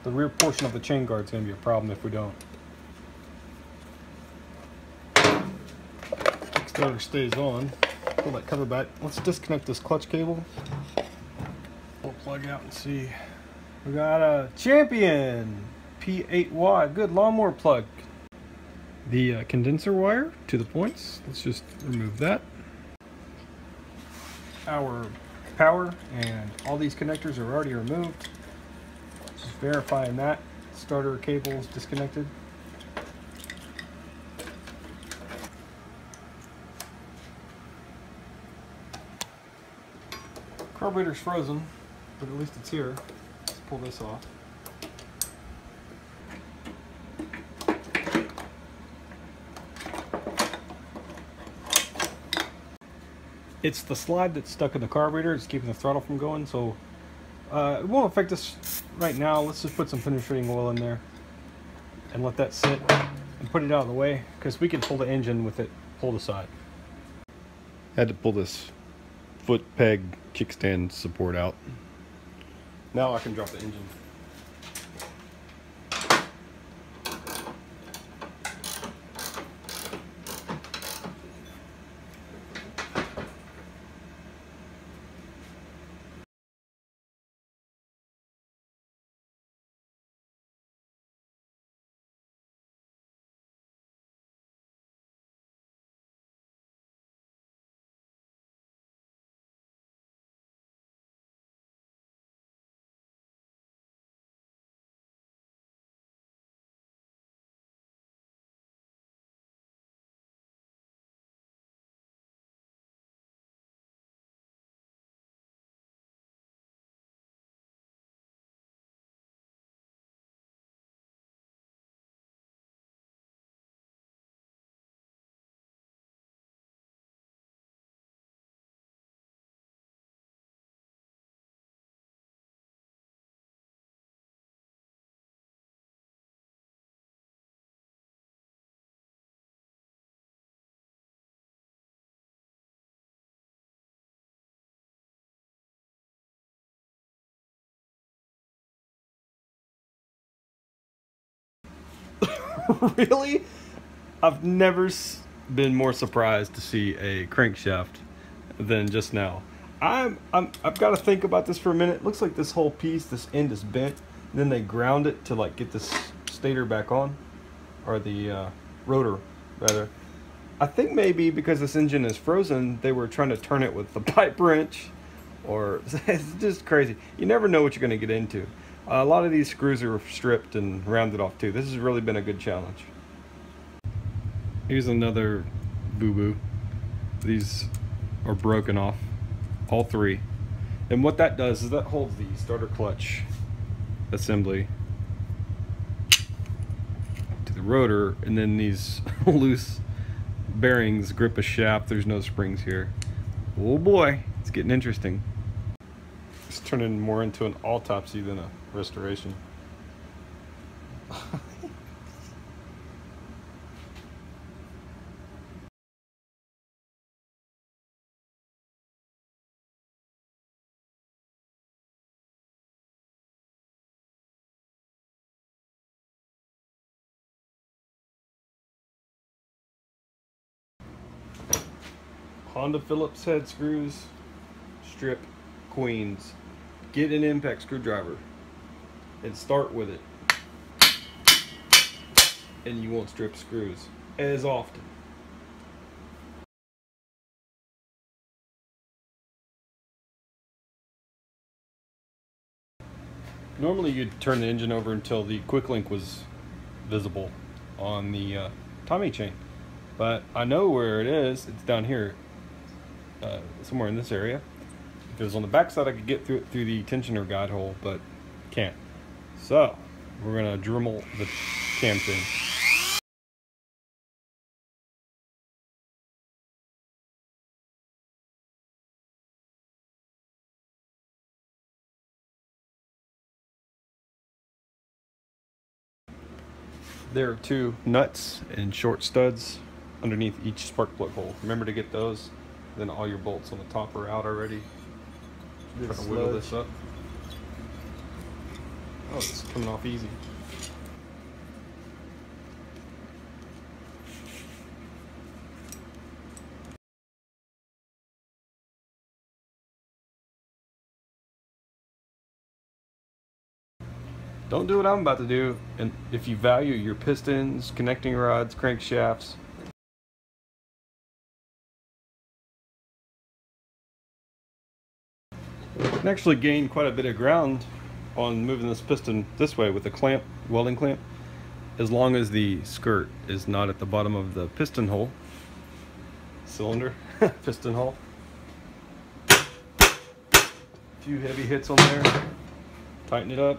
the rear portion of the chain guard is going to be a problem if we don't. Kickstarter stays on. Pull that cover back. Let's disconnect this clutch cable. We'll plug out and see. We got a Champion P8Y, good lawnmower plug. The condenser wire to the points. Let's just remove that. Our power and all these connectors are already removed. Just verifying that. Starter cable is disconnected. Carburetor's frozen, but at least it's here. Let's pull this off. It's the slide that's stuck in the carburetor. It's keeping the throttle from going, so it won't affect us right now. Let's just put some penetrating oil in there and let that sit and put it out of the way, because we can pull the engine with it pulled aside. Had to pull this foot peg kickstand support out. Now I can drop the engine. Really? I've never been more surprised to see a crankshaft than just now. I've got to think about this for a minute. It looks like this whole piece, this end is bent. And then they ground it to like get this stator back on, or the rotor rather. I think maybe because this engine is frozen, they were trying to turn it with the pipe wrench, or it's just crazy. You never know what you're going to get into. A lot of these screws are stripped and rounded off too. This has really been a good challenge. Here's another boo-boo. These are broken off, all three. And what that does is that holds the starter clutch assembly to the rotor, and then these loose bearings grip a shaft. There's no springs here. Oh boy, it's getting interesting. It's turning more into an autopsy than a restoration. Honda Phillips head screws, strip queens. Get an impact screwdriver and start with it, and you won't strip screws as often. Normally you'd turn the engine over until the quick link was visible on the Tommy chain, but I know where it is. It's down here, somewhere in this area. If it was on the back side, I could get through it through the tensioner guide hole, but can't. So we're gonna Dremel the cam chain. There are two nuts and short studs underneath each spark plug hole. Remember to get those. Then all your bolts on the top are out already. Try to wiggle this up. Oh, it's coming off easy. Don't do what I'm about to do, and if you value your pistons, connecting rods, crankshafts, you can actually gain quite a bit of ground on moving this piston this way with a clamp, welding clamp, as long as the skirt is not at the bottom of the piston hole, cylinder, piston hole. A few heavy hits on there, tighten it up.